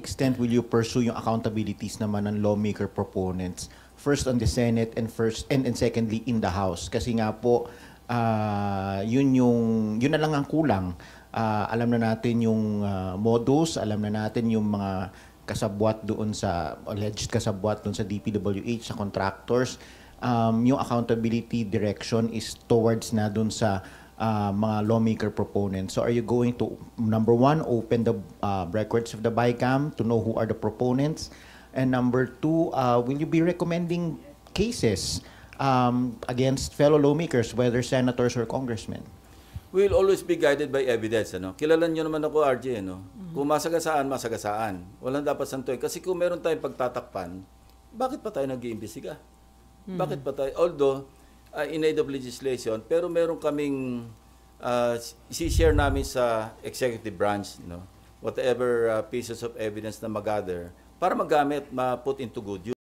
extent will you pursue yung accountabilities naman ng lawmaker proponents? First on the Senate and secondly in the House. Kasi nga po, yun na lang ang kulang. Alam na natin yung modus, alam na natin yung mga kasabwat doon sa, alleged kasabwat doon sa DPWH, sa contractors. Yung accountability direction is towards na doon sa mga lawmaker proponents. So are you going to, number one, open the records of the BICAM to know who are the proponents? And number two, will you be recommending cases against fellow lawmakers, whether senators or congressmen? We'll always be guided by evidence. Ano? Kilalan nyo naman ako, RJ. Ano? Kung masagasaan, masagasaan. Walang dapat santuin. Kasi kung meron tayong pagtatakpan, bakit pa tayo nag-iimbestiga? Bakit pa tayo? Although, in aid of legislation, pero meron kaming isi-share namin sa executive branch, whatever pieces of evidence na mag-gather, para magamit, ma-put into good use.